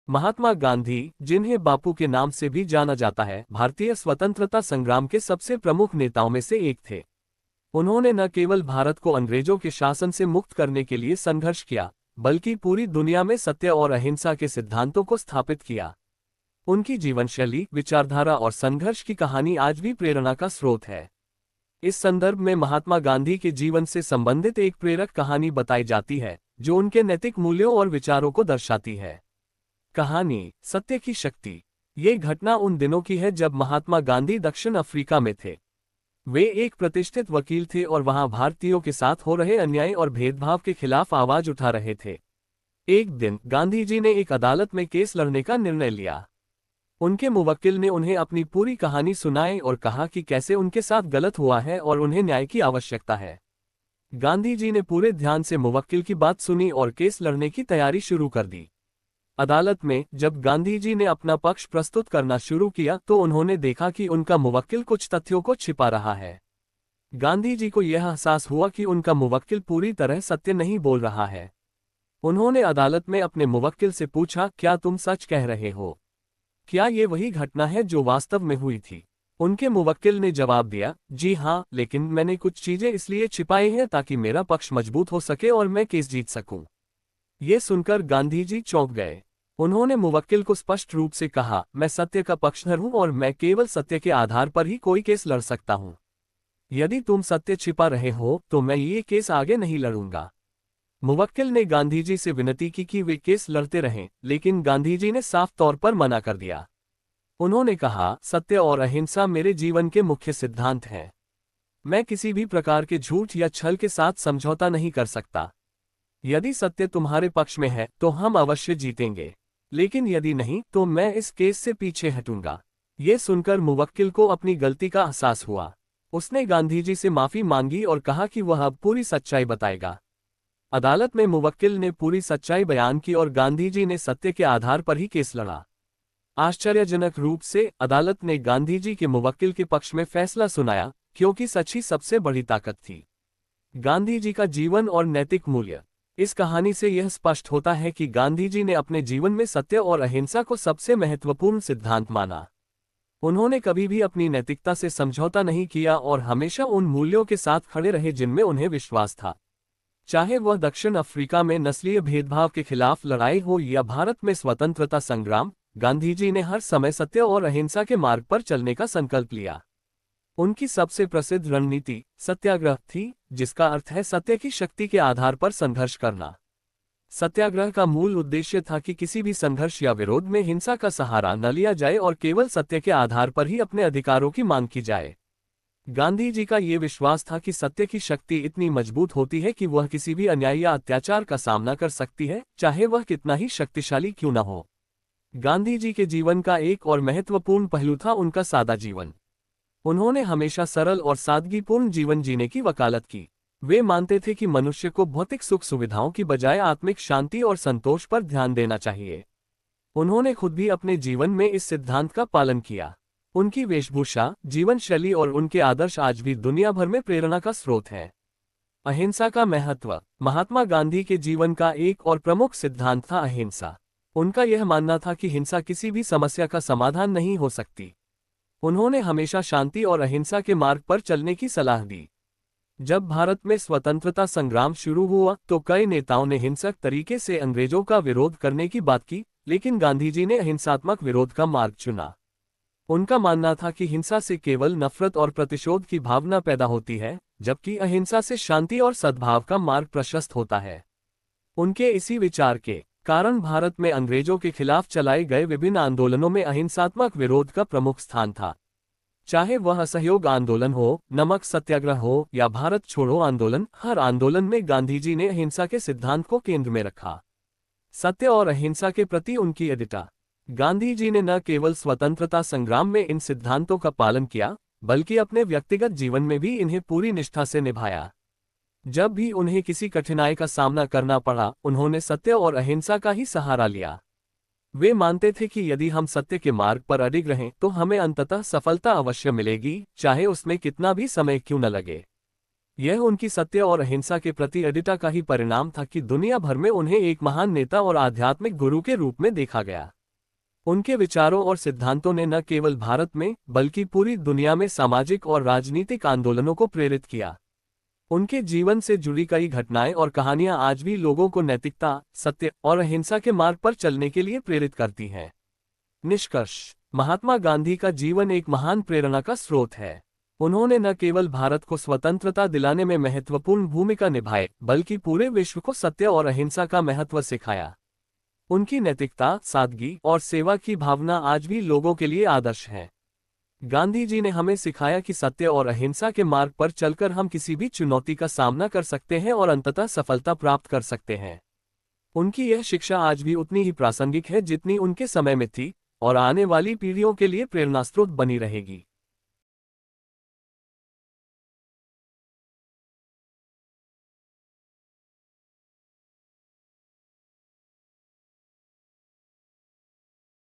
महात्मा गांधी, जिन्हें बापू के नाम से भी जाना जाता है, भारतीय स्वतंत्रता संग्राम के सबसे प्रमुख नेताओं में से एक थे। उन्होंने न केवल भारत को अंग्रेजों के शासन से मुक्त करने के लिए संघर्ष किया, बल्कि पूरी दुनिया में सत्य और अहिंसा के सिद्धांतों को स्थापित किया। उनकी जीवनशैली, विचारधारा और संघर्ष की कहानी आज भी प्रेरणा का स्रोत है। इस संदर्भ में महात्मा गांधी के जीवन से संबंधित एक प्रेरक कहानी बताई जाती है, जो उनके नैतिक मूल्यों और विचारों को दर्शाती है। कहानी, सत्य की शक्ति। ये घटना उन दिनों की है जब महात्मा गांधी दक्षिण अफ्रीका में थे। वे एक प्रतिष्ठित वकील थे और वहां भारतीयों के साथ हो रहे अन्याय और भेदभाव के खिलाफ आवाज उठा रहे थे। एक दिन गांधी जी ने एक अदालत में केस लड़ने का निर्णय लिया। उनके मुवक्किल ने उन्हें अपनी पूरी कहानी सुनाई और कहा कि कैसे उनके साथ गलत हुआ है और उन्हें न्याय की आवश्यकता है। गांधी जी ने पूरे ध्यान से मुवक्किल की बात सुनी और केस लड़ने की तैयारी शुरू कर दी। अदालत में जब गांधी जी ने अपना पक्ष प्रस्तुत करना शुरू किया तो उन्होंने देखा कि उनका मुवक्किल कुछ तथ्यों को छिपा रहा है। गांधी जी को यह एहसास हुआ कि उनका मुवक्किल पूरी तरह सत्य नहीं बोल रहा है। उन्होंने अदालत में अपने मुवक्किल से पूछा, क्या तुम सच कह रहे हो? क्या ये वही घटना है जो वास्तव में हुई थी? उनके मुवक्किल ने जवाब दिया, जी हाँ, लेकिन मैंने कुछ चीजें इसलिए छिपाई हैं ताकि मेरा पक्ष मजबूत हो सके और मैं केस जीत सकूं। ये सुनकर गांधी जी चौंक गए। उन्होंने मुवक्किल को स्पष्ट रूप से कहा, मैं सत्य का पक्षधर हूं और मैं केवल सत्य के आधार पर ही कोई केस लड़ सकता हूं। यदि तुम सत्य छिपा रहे हो तो मैं ये केस आगे नहीं लड़ूंगा। मुवक्किल ने गांधी जी से विनती की कि वे केस लड़ते रहें, लेकिन गांधी जी ने साफ तौर पर मना कर दिया। उन्होंने कहा, सत्य और अहिंसा मेरे जीवन के मुख्य सिद्धांत हैं। मैं किसी भी प्रकार के झूठ या छल के साथ समझौता नहीं कर सकता। यदि सत्य तुम्हारे पक्ष में है तो हम अवश्य जीतेंगे, लेकिन यदि नहीं तो मैं इस केस से पीछे हटूंगा। ये सुनकर मुवक्किल को अपनी गलती का एहसास हुआ। उसने गांधी जी से माफी मांगी और कहा कि वह अब पूरी सच्चाई बताएगा। अदालत में मुवक्किल ने पूरी सच्चाई बयान की और गांधी जी ने सत्य के आधार पर ही केस लड़ा। आश्चर्यजनक रूप से अदालत ने गांधी जी के मुवक्किल के पक्ष में फैसला सुनाया, क्योंकि सच ही सबसे बड़ी ताकत थी। गांधी जी का जीवन और नैतिक मूल्य। इस कहानी से यह स्पष्ट होता है कि गांधी जी ने अपने जीवन में सत्य और अहिंसा को सबसे महत्वपूर्ण सिद्धांत माना। उन्होंने कभी भी अपनी नैतिकता से समझौता नहीं किया और हमेशा उन मूल्यों के साथ खड़े रहे जिनमें उन्हें विश्वास था। चाहे वह दक्षिण अफ्रीका में नस्लीय भेदभाव के खिलाफ लड़ाई हो या भारत में स्वतंत्रता संग्राम, गांधी जी ने हर समय सत्य और अहिंसा के मार्ग पर चलने का संकल्प लिया। उनकी सबसे प्रसिद्ध रणनीति सत्याग्रह थी, जिसका अर्थ है सत्य की शक्ति के आधार पर संघर्ष करना। सत्याग्रह का मूल उद्देश्य था कि किसी भी संघर्ष या विरोध में हिंसा का सहारा न लिया जाए और केवल सत्य के आधार पर ही अपने अधिकारों की मांग की जाए। गांधी जी का ये विश्वास था कि सत्य की शक्ति इतनी मजबूत होती है कि वह किसी भी अन्याय या अत्याचार का सामना कर सकती है, चाहे वह कितना ही शक्तिशाली क्यों न हो। गांधी जी के जीवन का एक और महत्वपूर्ण पहलू था उनका सादा जीवन। उन्होंने हमेशा सरल और सादगीपूर्ण जीवन जीने की वकालत की। वे मानते थे कि मनुष्य को भौतिक सुख सुविधाओं की बजाय आत्मिक शांति और संतोष पर ध्यान देना चाहिए। उन्होंने खुद भी अपने जीवन में इस सिद्धांत का पालन किया। उनकी वेशभूषा, जीवन शैली और उनके आदर्श आज भी दुनिया भर में प्रेरणा का स्रोत है। अहिंसा का महत्व। महात्मा गांधी के जीवन का एक और प्रमुख सिद्धांत था अहिंसा। उनका यह मानना था कि हिंसा किसी भी समस्या का समाधान नहीं हो सकती। उन्होंने हमेशा शांति और अहिंसा के मार्ग पर चलने की सलाह दी। जब भारत में स्वतंत्रता संग्राम शुरू हुआ तो कई नेताओं ने हिंसक तरीके से अंग्रेजों का विरोध करने की बात की, लेकिन गांधी जी ने अहिंसात्मक विरोध का मार्ग चुना। उनका मानना था कि हिंसा से केवल नफरत और प्रतिशोध की भावना पैदा होती है, जबकि अहिंसा से शांति और सद्भाव का मार्ग प्रशस्त होता है। उनके इसी विचार के कारण भारत में अंग्रेजों के खिलाफ चलाए गए विभिन्न आंदोलनों में अहिंसात्मक विरोध का प्रमुख स्थान था। चाहे वह असहयोग आंदोलन हो, नमक सत्याग्रह हो या भारत छोड़ो आंदोलन, हर आंदोलन में गांधी जी ने अहिंसा के सिद्धांत को केंद्र में रखा। सत्य और अहिंसा के प्रति उनकी अडिगता। गांधी जी ने न केवल स्वतंत्रता संग्राम में इन सिद्धांतों का पालन किया, बल्कि अपने व्यक्तिगत जीवन में भी इन्हें पूरी निष्ठा से निभाया। जब भी उन्हें किसी कठिनाई का सामना करना पड़ा, उन्होंने सत्य और अहिंसा का ही सहारा लिया। वे मानते थे कि यदि हम सत्य के मार्ग पर अडिग रहें तो हमें अंततः सफलता अवश्य मिलेगी, चाहे उसमें कितना भी समय क्यों न लगे। यह उनकी सत्य और अहिंसा के प्रति अडिगता का ही परिणाम था कि दुनिया भर में उन्हें एक महान नेता और आध्यात्मिक गुरु के रूप में देखा गया। उनके विचारों और सिद्धांतों ने न केवल भारत में बल्कि पूरी दुनिया में सामाजिक और राजनीतिक आंदोलनों को प्रेरित किया। उनके जीवन से जुड़ी कई घटनाएं और कहानियां आज भी लोगों को नैतिकता, सत्य और अहिंसा के मार्ग पर चलने के लिए प्रेरित करती हैं। निष्कर्ष: महात्मा गांधी का जीवन एक महान प्रेरणा का स्रोत है। उन्होंने न केवल भारत को स्वतंत्रता दिलाने में महत्वपूर्ण भूमिका निभाई, बल्कि पूरे विश्व को सत्य और अहिंसा का महत्व सिखाया। उनकी नैतिकता, सादगी और सेवा की भावना आज भी लोगों के लिए आदर्श है। गांधी जी ने हमें सिखाया कि सत्य और अहिंसा के मार्ग पर चलकर हम किसी भी चुनौती का सामना कर सकते हैं और अंततः सफलता प्राप्त कर सकते हैं। उनकी यह शिक्षा आज भी उतनी ही प्रासंगिक है जितनी उनके समय में थी, और आने वाली पीढ़ियों के लिए प्रेरणास्रोत बनी रहेगी।